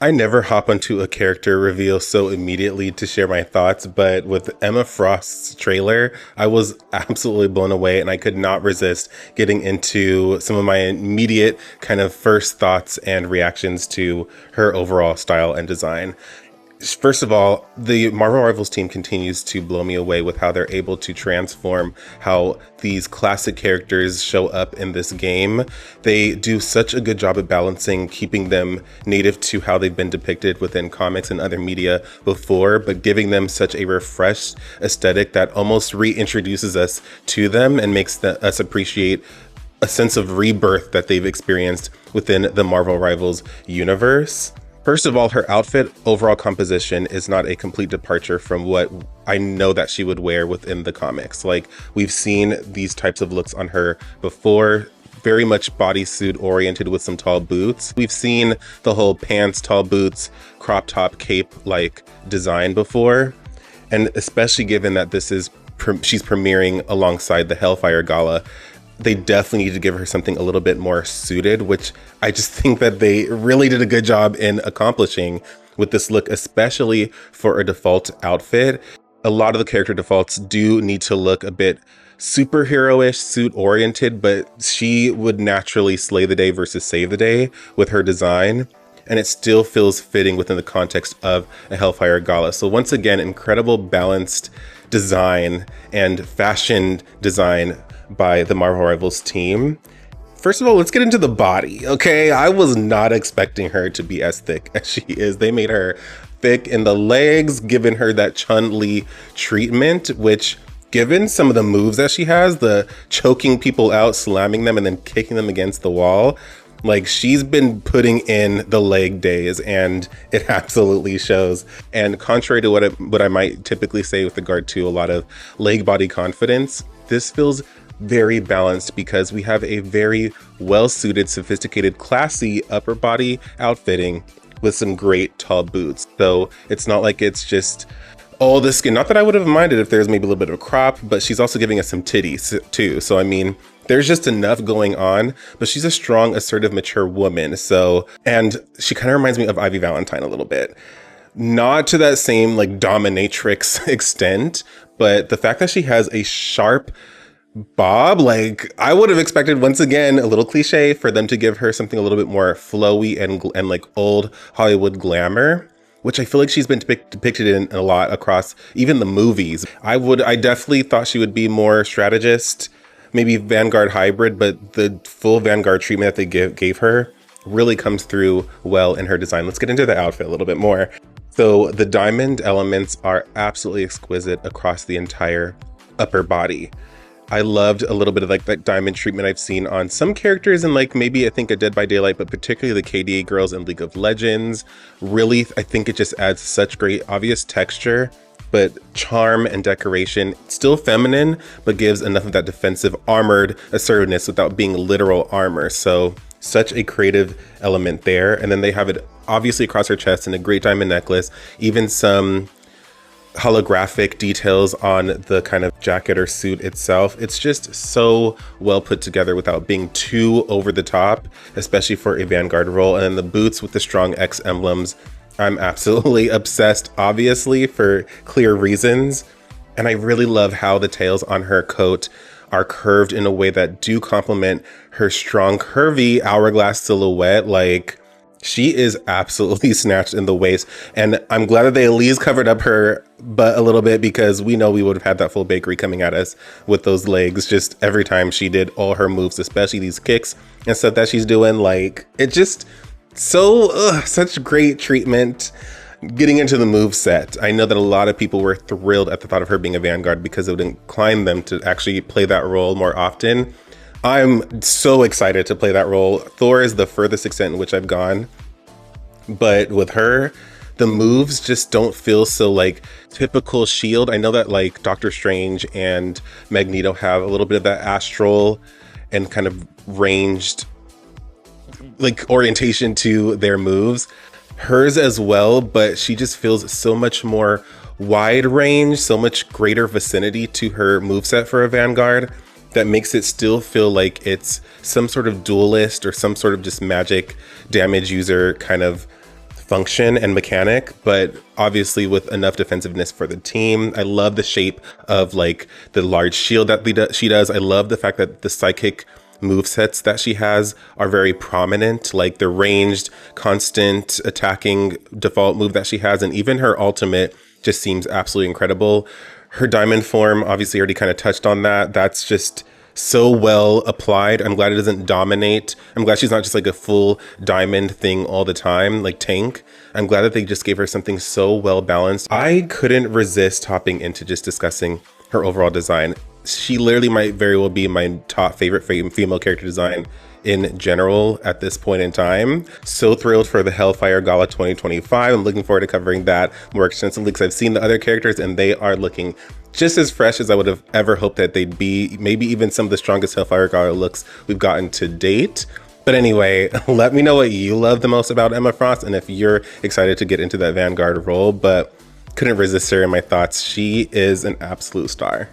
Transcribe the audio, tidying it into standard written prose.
I never hop onto a character reveal so immediately to share my thoughts, but with Emma Frost's trailer, I was absolutely blown away and I could not resist getting into some of my immediate kind of first thoughts and reactions to her overall style and design. First of all, the Marvel Rivals team continues to blow me away with how they're able to transform how these classic characters show up in this game. They do such a good job at balancing keeping them native to how they've been depicted within comics and other media before, but giving them such a refreshed aesthetic that almost reintroduces us to them and makes us appreciate a sense of rebirth that they've experienced within the Marvel Rivals universe. First of all, her outfit overall composition is not a complete departure from what I know that she would wear within the comics. Like, we've seen these types of looks on her before, very much bodysuit oriented with some tall boots. We've seen the whole pants, tall boots, crop top, cape like design before. And especially given that she's premiering alongside the Hellfire Gala, they definitely need to give her something a little bit more suited, which I just think that they really did a good job in accomplishing with this look, especially for a default outfit. A lot of the character defaults do need to look a bit superhero-ish, suit oriented, but she would naturally slay the day versus save the day with her design. And it still feels fitting within the context of a Hellfire Gala. So once again, incredible balanced design and fashion design by the Marvel Rivals team. First of all, let's get into the body, okay? I was not expecting her to be as thick as she is. They made her thick in the legs, giving her that Chun-Li treatment, which, given some of the moves that she has, the choking people out, slamming them, and then kicking them against the wall, like, she's been putting in the leg days and it absolutely shows. And contrary to what I might typically say with regard to a lot of leg body confidence, this feels very balanced because we have a very well-suited, sophisticated, classy upper body outfitting with some great tall boots. So it's not like it's just all the skin. Not that I would have minded if there's maybe a little bit of a crop, but she's also giving us some titties too. So I mean, there's just enough going on, but she's a strong, assertive, mature woman. So, and she kind of reminds me of Ivy Valentine a little bit. Not to that same like dominatrix extent, but the fact that she has a sharp bob, like, I would have expected, once again, a little cliche, for them to give her something a little bit more flowy and like old Hollywood glamour, which I feel like she's been depicted in a lot across even the movies. I definitely thought she would be more strategist, maybe Vanguard hybrid, but the full Vanguard treatment that they gave her really comes through well in her design. Let's get into the outfit a little bit more. So the diamond elements are absolutely exquisite across the entire upper body. I loved a little bit of like that diamond treatment I've seen on some characters in like maybe I think a Dead by Daylight, but particularly the KDA girls in League of Legends. Really, I think it just adds such great obvious texture, but charm and decoration. Still feminine, but gives enough of that defensive armored assertiveness without being literal armor. So such a creative element there. And then they have it obviously across her chest in a great diamond necklace, even some holographic details on the kind of jacket or suit itself. It's just so well put together without being too over the top, especially for a Vanguard role. And then the boots with the strong X emblems, I'm absolutely obsessed, obviously, for clear reasons. And I really love how the tails on her coat are curved in a way that do complement her strong, curvy hourglass silhouette. Like, she is absolutely snatched in the waist. And I'm glad that they at least covered up her butt a little bit, because we know we would have had that full bakery coming at us with those legs just every time she did all her moves, especially these kicks and stuff that she's doing. Like, it just such great treatment. Getting into the move set, I know that a lot of people were thrilled at the thought of her being a Vanguard because it would incline them to actually play that role more often. I'm so excited to play that role. Thor is the furthest extent in which I've gone, but with her, the moves just don't feel so like typical Shield. I know that like Doctor Strange and Magneto have a little bit of that astral and kind of ranged like orientation to their moves. Hers as well, but she just feels so much more wide range, so much greater vicinity to her moveset for a Vanguard, that makes it still feel like it's some sort of duelist or some sort of just magic damage user kind of function and mechanic, but obviously with enough defensiveness for the team. I love the shape of like the large shield that she does. I love the fact that the psychic movesets that she has are very prominent, like the ranged, constant attacking default move that she has, and even her ultimate just seems absolutely incredible. Her diamond form, obviously already kind of touched on that. That's just so well applied. I'm glad it doesn't dominate. I'm glad she's not just like a full diamond thing all the time, like tank. I'm glad that they just gave her something so well balanced. I couldn't resist hopping into just discussing her overall design. She literally might very well be my top favorite female character design in general at this point in time. So thrilled for the Hellfire Gala 2025. I'm looking forward to covering that more extensively because I've seen the other characters and they are looking just as fresh as I would have ever hoped that they'd be. Maybe even some of the strongest Hellfire Gala looks we've gotten to date. But anyway, let me know what you love the most about Emma Frost and if you're excited to get into that Vanguard role, but couldn't resist her in my thoughts. She is an absolute star.